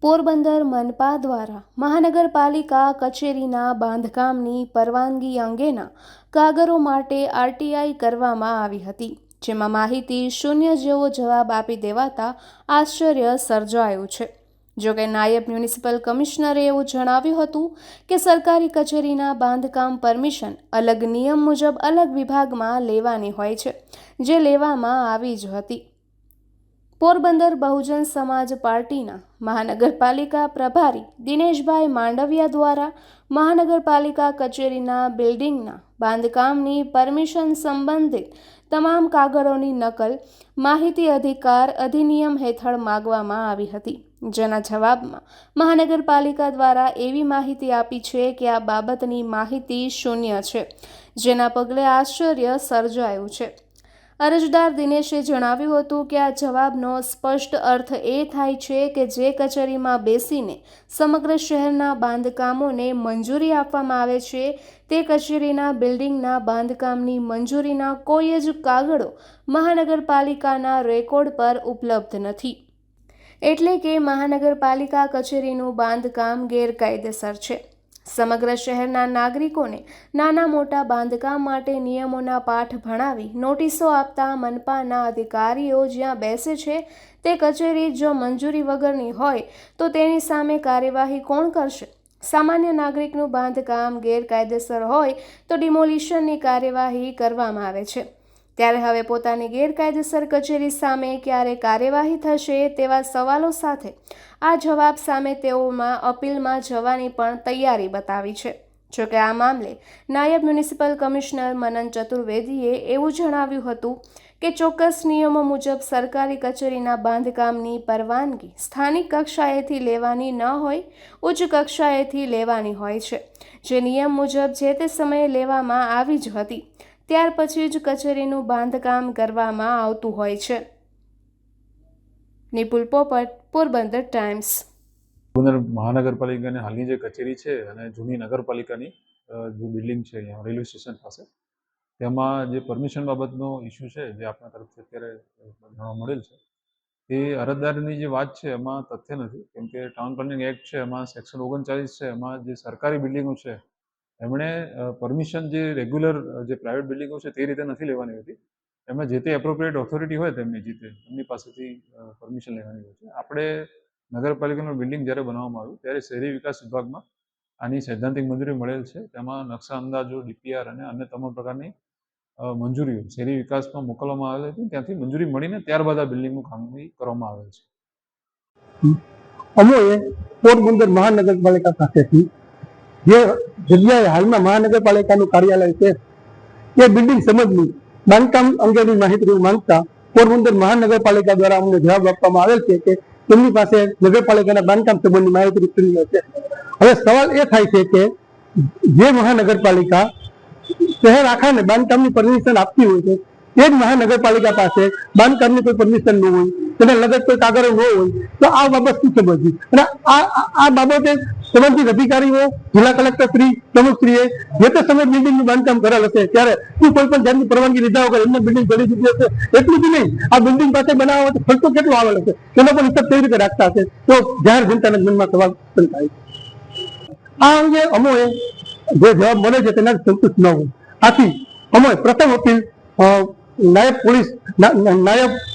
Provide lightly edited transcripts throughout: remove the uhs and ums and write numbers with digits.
પોરબંદર મનપા દ્વારા મહાનગરપાલિકા કચેરીના બાંધકામની પરવાનગી અંગેના કાગળો માટે આરટીઆઈ કરવામાં આવી હતી, જેમાં માહિતી શૂન્ય જેવો જવાબ આપી દેવાતા આશ્ચર્ય સર્જાયું છે। જોકે નાયબ મ્યુનિસિપલ કમિશનરે એવું જણાવ્યું હતું કે સરકારી કચેરીના બાંધકામ પરમિશન અલગ નિયમ મુજબ અલગ વિભાગમાં લેવાની હોય છે, જે લેવામાં આવી જ હતી। પોરબંદર બહુજન સમાજ પાર્ટીના મહાનગરપાલિકા પ્રભારી દિનેશભાઈ માંડવિયા દ્વારા મહાનગરપાલિકા કચેરીના બિલ્ડિંગના બાંધકામની પરમિશન સંબંધિત તમામ કાગળોની નકલ માહિતી અધિકાર અધિનિયમ હેઠળ માંગવામાં આવી હતી, જેના જવાબમાં મહાનગરપાલિકા દ્વારા એવી માહિતી આપી છે કે આ બાબતની માહિતી શૂન્ય છે, જેના પગલે આશ્ચર્ય સર્જાયું છે। અરજદાર દિનેશે જણાવ્યું હતું કે આ જવાબનો સ્પષ્ટ અર્થ એ થાય છે કે જે કચેરીમાં બેસીને સમગ્ર શહેરના બાંધકામોને મંજૂરી આપવામાં આવે છે, તે કચેરીના બિલ્ડિંગના બાંધકામની મંજૂરીના કોઈ જ કાગળો મહાનગરપાલિકાના રેકોર્ડ પર ઉપલબ્ધ નથી, એટલે કે મહાનગરપાલિકા કચેરીનું બાંધકામ ગેરકાયદેસર છે। સમગ્ર શહેરના નાગરિકોને નાના મોટા બાંધકામ માટે નિયમોના પાઠ ભણાવી નોટિસો આપતા મનપાના અધિકારીઓ જ્યાં બેસે છે તે કચેરી જો મંજૂરી વગરની હોય તો તેની સામે કાર્યવાહી કોણ કરશે? સામાન્ય નાગરિકનું બાંધકામ ગેરકાયદેસર હોય તો ડિમોલિશનની કાર્યવાહી કરવામાં આવે છે, ત્યારે હવે પોતાની ગેરકાયદેસર કચેરી સામે ક્યારે કાર્યવાહી થશે તેવા સવાલો સાથે આ જવાબ સામે તેઓમાં અપીલમાં જવાની પણ તૈયારી બતાવી છે। જોકે આ મામલે નાયબ મ્યુનિસિપલ કમિશનર મનન ચતુર્વેદીએ એવું જણાવ્યું હતું કે ચોક્કસ નિયમો મુજબ સરકારી કચેરીના બાંધકામની પરવાનગી સ્થાનિક કક્ષાએથી લેવાની ન હોય, ઉચ્ચ કક્ષાએથી લેવાની હોય છે, જે નિયમ મુજબ જે તે સમયે લેવામાં આવી જ હતી, ત્યાર પછી જ કચેરીનું બાંધકામ કરવામાં આવતું હોય છે। નિપુલ પોપટ, પોરબંદર ટાઈમ્સ। પોરબંદર મહાનગરપાલિકાની હાલની જે કચેરી છે અને જૂની નગરપાલિકાની જે બિલ્ડિંગ છે અહીંયા રેલવે સ્ટેશન પાસે, તેમાં જે પરમિશન બાબતનો ઇસ્યુ છે જે આપણા તરફથી અત્યારે જાણવા મળેલ છે, તે અરજદારની જે વાત છે એમાં તથ્ય નથી, કેમ કે ટાઉન પ્લાનિંગ એક્ટ છે એમાં સેક્શન 39 છે, એમાં જે સરકારી બિલ્ડિંગો છે એમણે પરમિશન જે રેગ્યુલર જે પ્રાઇવેટ બિલ્ડિંગો છે તે રીતે નથી લેવાની હોતી, એમાં જે તે એપ્રોપ્રિએટ ઓથોરિટી હોય એમની પાસેથી પરમિશન લેવાની હોય છે। આપણે નગરપાલિકાનું બિલ્ડિંગ જ્યારે બનાવવામાં આવ્યું ત્યારે શહેરી વિકાસ વિભાગમાં આની સૈદ્ધાંતિક મંજૂરી મળેલ છે, તેમાં નકશા અંદાજો, ડીપીઆર અને અન્ય તમામ પ્રકારની મંજૂરીઓ શહેરી વિકાસમાં મોકલવામાં આવેલ હતી, ત્યાંથી મંજૂરી મળીને ત્યારબાદ આ બિલ્ડિંગનું કામગીરી કરવામાં આવેલ છે। અમોએ પોરબંદર મહાનગરપાલિકા પાસેથી જે જગ્યાએ હાલમાં મહાનગરપાલિકાનું કાર્યાલય છે તે બિલ્ડિંગ સંબંધની બાંધકામ અંગેની માહિતી માંગતા પોરબંદર મહાનગરપાલિકા દ્વારા અમને જવાબ આપવામાં આવેલ છે કે તેમની પાસે નગરપાલિકાના બાંધકામ સંબંધની માહિતી પૂરી છે। હવે સવાલ એ થાય છે કે જે મહાનગરપાલિકા શહેર આખાને બાંધકામની પરમિશન આપતી હોય છે તે જ મહાનગરપાલિકા પાસે બાંધકામની કોઈ પરમિશન ન હોય, તેને લગત કોઈ કાગળો ન હોય, તો આ બાબત શું સમજવી? અને આ બાબતે સંબંધિત અધિકારીઓ, જિલ્લા કલેક્ટર શ્રી, પ્રમુખશ્રીએ જે તે સમયે બિલ્ડિંગનું બાંધકામ કરેલ હશે ત્યારે શું કોઈ પણ જાતની પરવાનગી લીધા વગર એમને બિલ્ડિંગ કરી દીધી હશે? એટલું જ નહીં, આ બિલ્ડિંગ પાસે બનાવવા માટે ખર્ચો કેટલો આવેલ હશે તેનો પણ હિસાબ કેવી રીતે રાખતા હશે? તો જાહેર જનતાના મનમાં સવાલ ઉત્પન્ન થાય છે। આ અંગે અમોએ જે જવાબ મળે છે તેનાથી સંતુષ્ટ ન હોય, આથી અમે પ્રથમ અપીલ નાયબ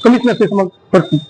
કમિશનર સમક્ષ કરશું।